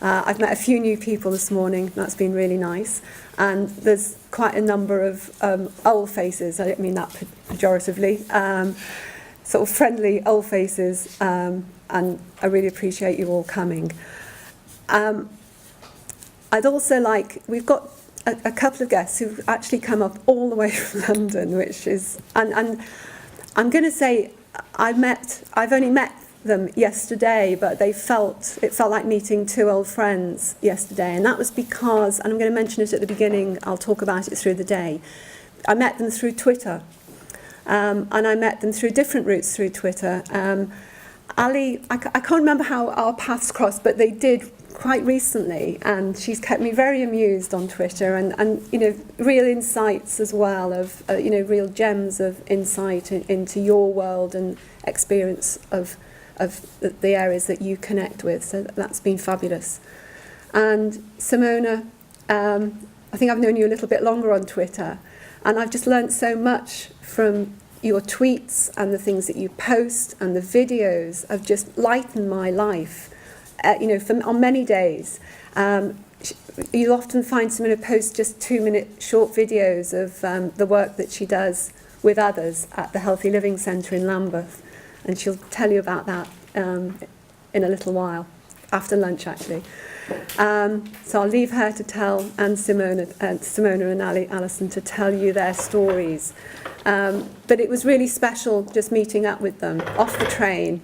I've met a few new people this morning. That's been really nice. And there's quite a number of old faces. I don't mean that pejoratively. Sort of friendly old faces. And I really appreciate you all coming. I'd also like, we've got a couple of guests who've actually come up all the way from London, which is, and I'm going to say, I've only met them yesterday, but it felt like meeting two old friends yesterday, and that was because, and I'm going to mention it at the beginning, I'll talk about it through the day, I met them through Twitter, and I met them through different routes through Twitter. Ali, I can't remember how our paths crossed, but they did quite recently, and she's kept me very amused on Twitter, and you know, real insights as well of you know, real gems of insight into your world and experience of the areas that you connect with. So that's been fabulous. And Simona, I think I've known you a little bit longer on Twitter, and I've just learnt so much from your tweets and the things that you post, and the videos have just lightened my life. You know, on many days. You'll often find someone who posts just 2-minute short videos of the work that she does with others at the Healthy Living Centre in Lambeth. And she'll tell you about that in a little while, after lunch actually. So I'll leave her to tell, and Simona and Alison to tell you their stories. But it was really special just meeting up with them off the train,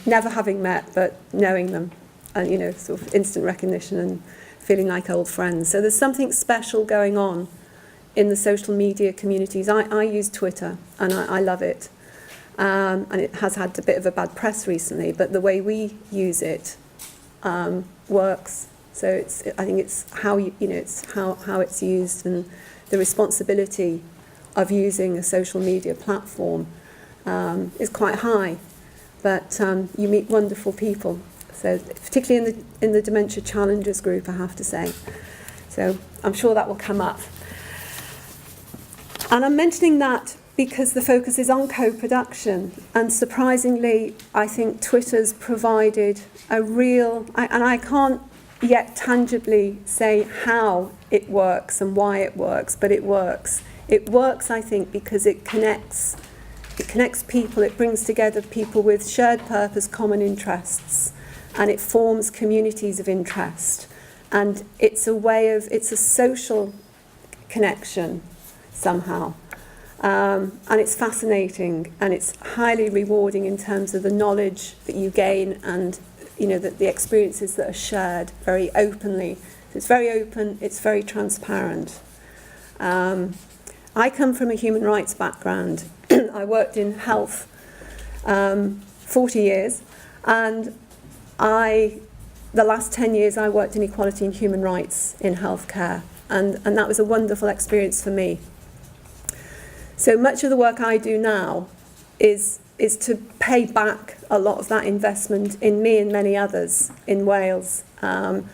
never having met, but knowing them. And, you know, sort of instant recognition and feeling like old friends. So there's something special going on in the social media communities. I use Twitter, and I love it. And it has had a bit of a bad press recently, but the way we use it works. So I think it's how it's how it's used, and the responsibility of using a social media platform is quite high. But you meet wonderful people. So particularly in the Dementia Challengers group, I have to say. So I'm sure that will come up. And I'm mentioning that because the focus is on co-production. And surprisingly, I think Twitter's provided a real, and I can't yet tangibly say how it works and why it works, but it works. It works, I think, because it connects people, it brings together people with shared purpose, common interests. And it forms communities of interest, and it's a social connection somehow, and it's fascinating, and it's highly rewarding in terms of the knowledge that you gain, and you know, the experiences that are shared very openly. It's very open, it's very transparent. I come from a human rights background. I worked in health 40 years, and the last 10 years I worked in equality and human rights in healthcare, and that was a wonderful experience for me. So much of the work I do now is to pay back a lot of that investment in me and many others in Wales. And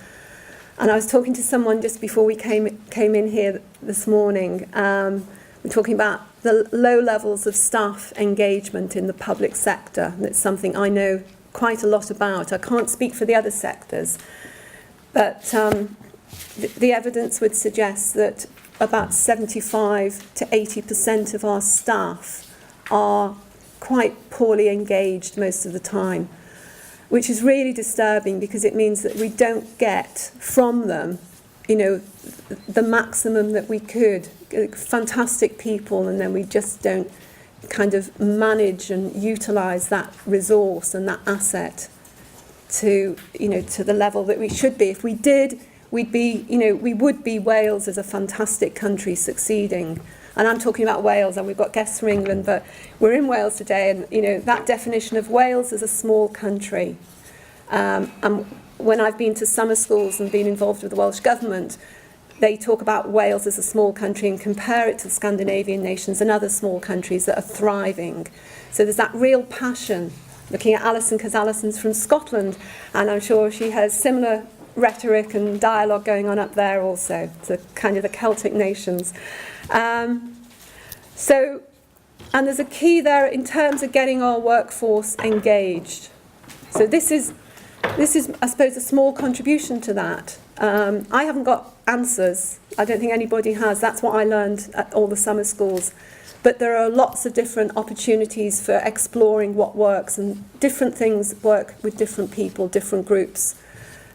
I was talking to someone just before we came in here this morning. We're talking about the low levels of staff engagement in the public sector, and it's something I know quite a lot about. I can't speak for the other sectors, but the evidence would suggest that about 75 to 80% of our staff are quite poorly engaged most of the time, which is really disturbing, because it means that we don't get from them, you know, the maximum that we could. Fantastic people, and then we just don't kind of manage and utilize that resource and that asset to, you know, to the level that we should be. If we did, we'd be, you know, we would be Wales as a fantastic country succeeding. And I'm talking about Wales, and we've got guests from England, but we're in Wales today, and you know, that definition of Wales as a small country. And when I've been to summer schools and been involved with the Welsh Government, they talk about Wales as a small country and compare it to the Scandinavian nations and other small countries that are thriving. So there's that real passion. Looking at Alison, because Alison's from Scotland, and I'm sure she has similar rhetoric and dialogue going on up there also. It's kind of the Celtic nations. So, and there's a key there in terms of getting our workforce engaged. So this is this is, I suppose, a small contribution to that. I haven't got answers. I don't think anybody has. That's what I learned at all the summer schools. But there are lots of different opportunities for exploring what works, and different things work with different people, different groups.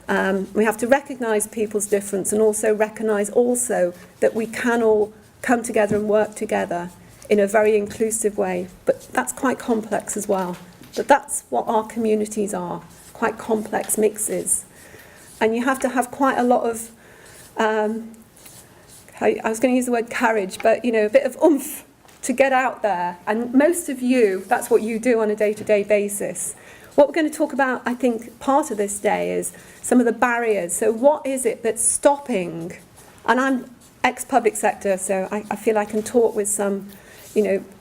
We have to recognise people's difference, and also recognise also that we can all come together and work together in a very inclusive way. But that's quite complex as well. But that's what our communities are, quite complex mixes. And you have to have quite a lot of, I was going to use the word courage, but, a bit of oomph to get out there. And most of you, that's what you do on a day-to-day basis. What we're going to talk about, I think, part of this day is some of the barriers. So what is it that's stopping? And I'm ex-public sector, so I feel I can talk with some,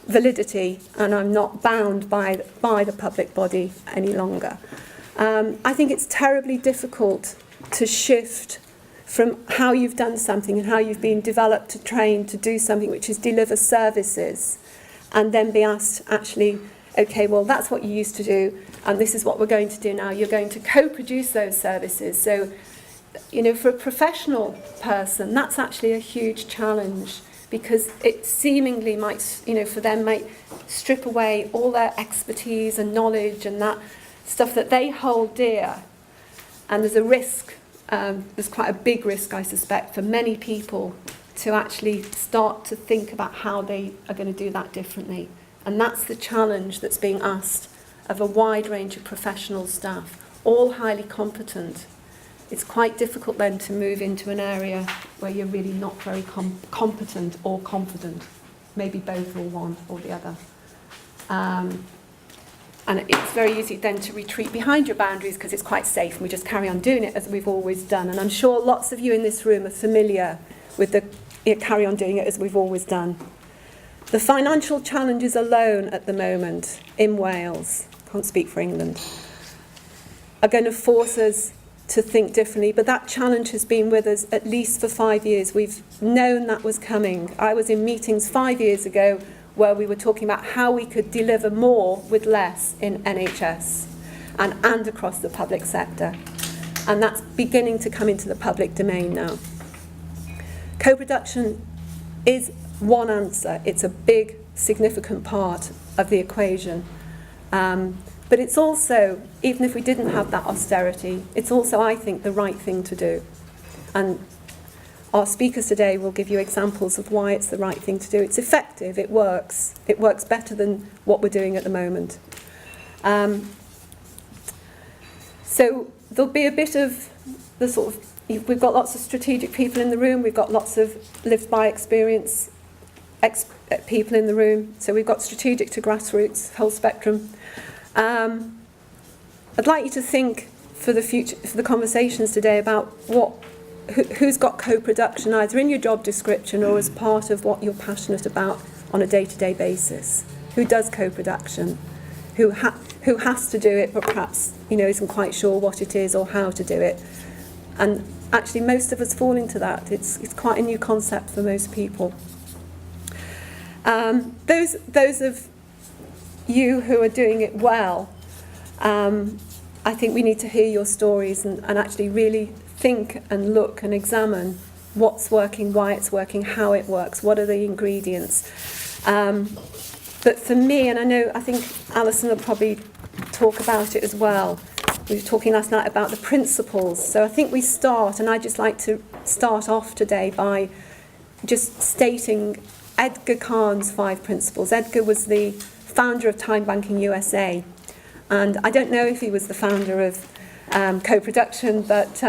validity, and I'm not bound by the public body any longer. I think it's terribly difficult to shift from how you've done something and how you've been developed to train to do something which is deliver services, and then be asked, actually, okay, well, that's what you used to do, and this is what we're going to do now. You're going to co-produce those services. So, for a professional person, that's actually a huge challenge, because it seemingly might, for them, might strip away all their expertise and knowledge and that stuff that they hold dear. And there's a risk, there's quite a big risk, I suspect, for many people to actually start to think about how they are going to do that differently. And that's the challenge that's being asked of a wide range of professional staff, all highly competent. It's quite difficult then to move into an area where you're really not very competent or confident, maybe both or one or the other. And it's very easy then to retreat behind your boundaries because it's quite safe, and we just carry on doing it as we've always done. And I'm sure lots of you in this room are familiar with the carry on doing it as we've always done. The financial challenges alone at the moment in Wales, can't speak for England, are going to force us to think differently. But that challenge has been with us at least for 5 years. We've known that was coming. I was in meetings 5 years ago where we were talking about how we could deliver more with less in NHS and across the public sector. And that's beginning to come into the public domain now. Co-production is one answer. It's a big, significant part of the equation. But it's also, even if we didn't have that austerity, it's also, I think, the right thing to do. And our speakers today will give you examples of why it's the right thing to do. It's effective, it works. It works better than what we're doing at the moment. So there'll be a bit of the sort of, we've got lots of strategic people in the room, we've got lots of lived by experience people in the room. So we've got strategic to grassroots, whole spectrum. I'd like you to think for the future, for the conversations today, about who's got co-production either in your job description or as part of what you're passionate about on a day-to-day basis. Who does co-production? Who has to do it but perhaps isn't quite sure what it is or how to do it? And actually most of us fall into that. It's quite a new concept for most people. Those of you who are doing it well, I think we need to hear your stories and actually really think and look and examine what's working, why it's working, how it works, what are the ingredients. But for me, and I think Alison will probably talk about it as well, we were talking last night about the principles. So I think we start, and I'd just like to start off today by just stating Edgar Kahn's 5 principles. Edgar was the founder of Time Banking USA, and I don't know if he was the founder of co-production, but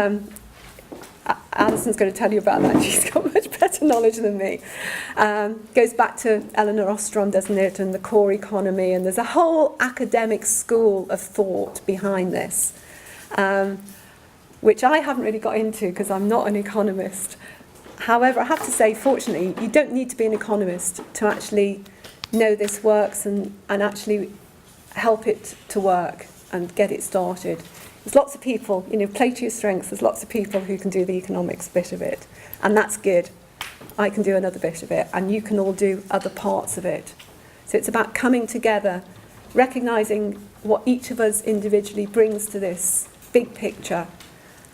Alison's going to tell you about that. She's got much better knowledge than me. Goes back to Elinor Ostrom, doesn't it, and the core economy, and there's a whole academic school of thought behind this, which I haven't really got into because I'm not an economist. However, I have to say, fortunately, you don't need to be an economist to actually know this works and actually help it to work and get it started. There's lots of people, play to your strengths, there's lots of people who can do the economics bit of it, and that's good. I can do another bit of it, and you can all do other parts of it. So it's about coming together, recognising what each of us individually brings to this big picture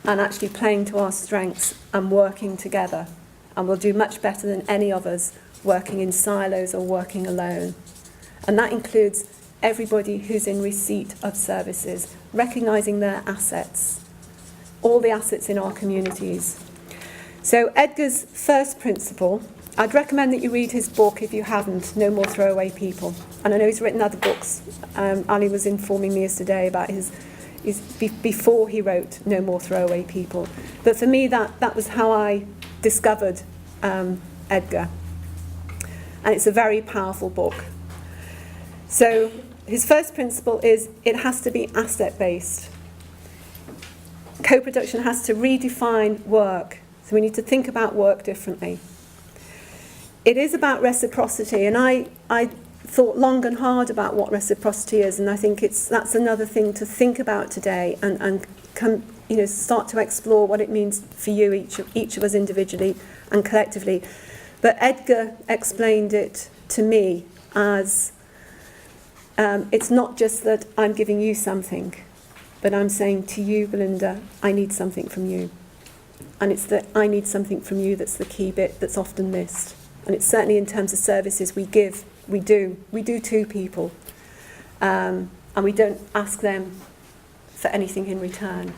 and actually playing to our strengths and working together. And we'll do much better than any of us working in silos or working alone. And that includes everybody who's in receipt of services, recognising their assets, all the assets in our communities. So Edgar's first principle, I'd recommend that you read his book if you haven't, No More Throwaway People. And I know he's written other books. Ali was informing me yesterday about his before he wrote No More Throwaway People. But for me, that was how I discovered Edgar. And it's a very powerful book. So his first principle is it has to be asset-based. Co-production has to redefine work. So we need to think about work differently. It is about reciprocity, and I thought long and hard about what reciprocity is, and I think that's another thing to think about today and start to explore what it means for you, each of us individually and collectively. But Edgar explained it to me as it's not just that I'm giving you something, but I'm saying to you, Belinda, I need something from you. And it's that I need something from you that's the key bit that's often missed. And it's certainly in terms of services we give, we do to people. And we don't ask them for anything in return.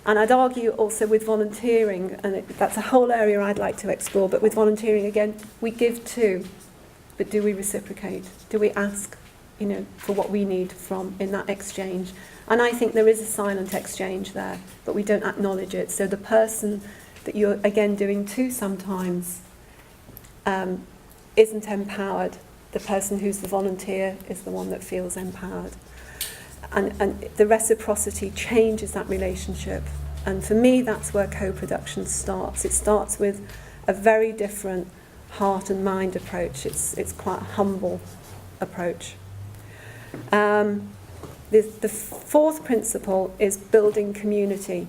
And I'd argue also with volunteering, and that's a whole area I'd like to explore, but with volunteering, again, we give too, but do we reciprocate? Do we ask, for what we need from in that exchange? And I think there is a silent exchange there, but we don't acknowledge it. So the person that you're, again, doing to sometimes isn't empowered. The person who's the volunteer is the one that feels empowered. And the reciprocity changes that relationship. And for me, that's where co-production starts. It starts with a very different heart and mind approach. It's quite a humble approach. The fourth principle is building community.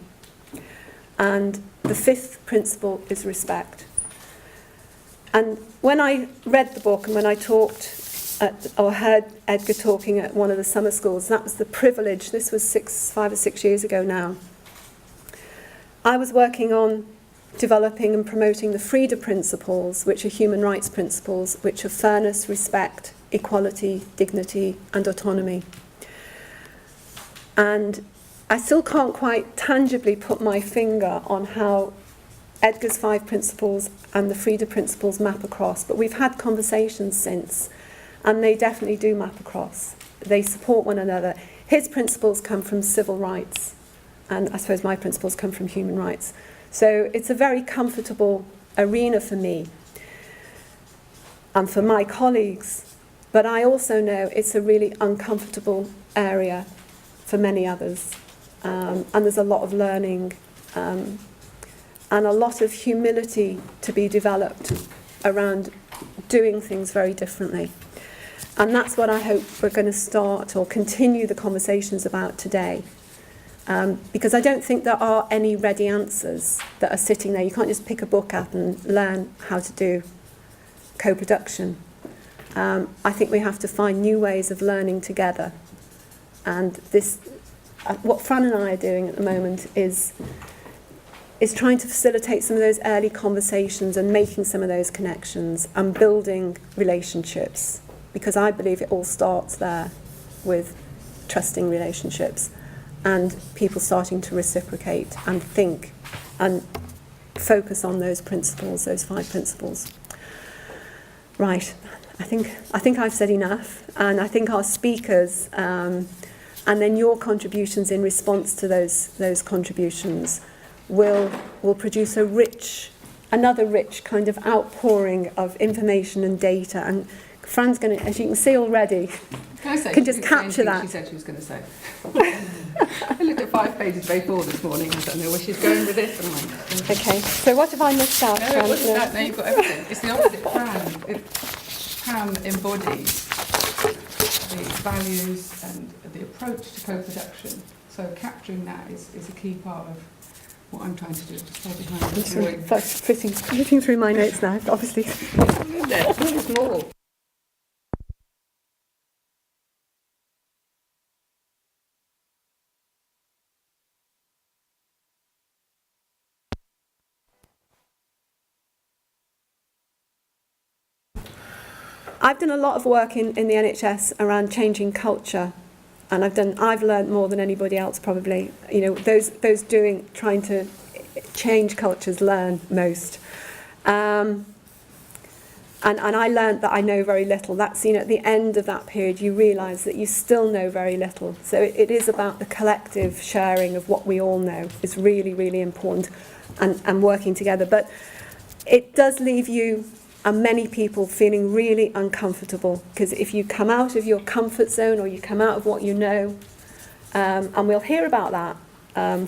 And the fifth principle is respect. And when I read the book and when I or heard Edgar talking at one of the summer schools, that was the privilege. This was 5 or 6 years ago now. I was working on developing and promoting the Frida principles, which are human rights principles, which are fairness, respect, equality, dignity, and autonomy. And I still can't quite tangibly put my finger on how Edgar's 5 principles and the Frida principles map across, but we've had conversations since, and they definitely do map across. They support one another. His principles come from civil rights, and I suppose my principles come from human rights. So it's a very comfortable arena for me and for my colleagues, but I also know it's a really uncomfortable area for many others, and there's a lot of learning and a lot of humility to be developed around doing things very differently. And that's what I hope we're going to start or continue the conversations about today. Because I don't think there are any ready answers that are sitting there. You can't just pick a book up and learn how to do co-production. I think we have to find new ways of learning together. And this, what Fran and I are doing at the moment is trying to facilitate some of those early conversations and making some of those connections and building relationships, because I believe it all starts there with trusting relationships and people starting to reciprocate and think and focus on those principles, those 5 principles. Right, I think I've said enough, and I think our speakers and then your contributions in response to those contributions will produce another rich kind of outpouring of information and data. And Fran's going to, as you can see already, can just capture that. She said she was going to say. I looked at 5 pages before this morning. I don't know where she's going with this. And I'm like, okay, so what have I missed out, Fran? No, it wasn't that. No, you've got everything. It's the opposite. Fran embodies the values and the approach to co-production. So capturing that is a key part of what I'm trying to do. I'm flipping through my notes now, obviously. There's more. I've done a lot of work in the NHS around changing culture, and I've learned more than anybody else probably. You know, those trying to change cultures learn most. And I learned that I know very little. That's, you know, at the end of that period, you realise that you still know very little. So it is about the collective sharing of what we all know is really, really important, and working together. But it does leave you and many people feeling really uncomfortable, because if you come out of your comfort zone or you come out of what you know, and we'll hear about that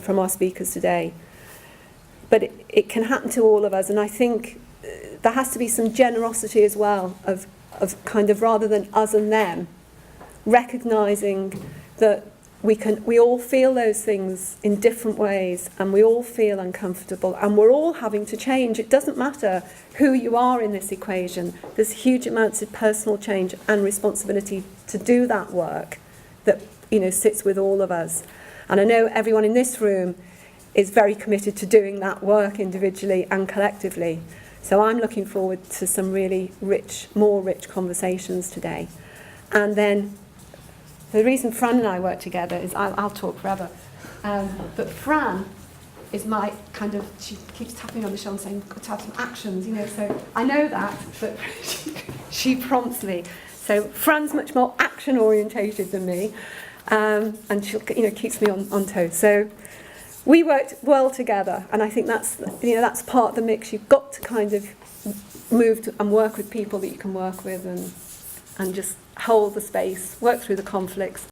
from our speakers today, but it can happen to all of us. And I think there has to be some generosity as well of kind of, rather than us and them, recognising that we all feel those things in different ways, and we all feel uncomfortable, and we're all having to change. It doesn't matter who you are in this equation. There's huge amounts of personal change and responsibility to do that work that, you know, sits with all of us. And I know everyone in this room is very committed to doing that work individually and collectively. So I'm looking forward to some really more rich conversations today. And then the reason Fran and I work together is, I'll talk forever, but Fran is my kind of, she keeps tapping on the shoulder saying, got to have some actions, you know, so I know that, but she prompts me. So Fran's much more action orientated than me, and she, you know, keeps me on toes. So we worked well together, and I think that's, you know, that's part of the mix. You've got to kind of move and work with people that you can work with, and just hold the space, work through the conflicts.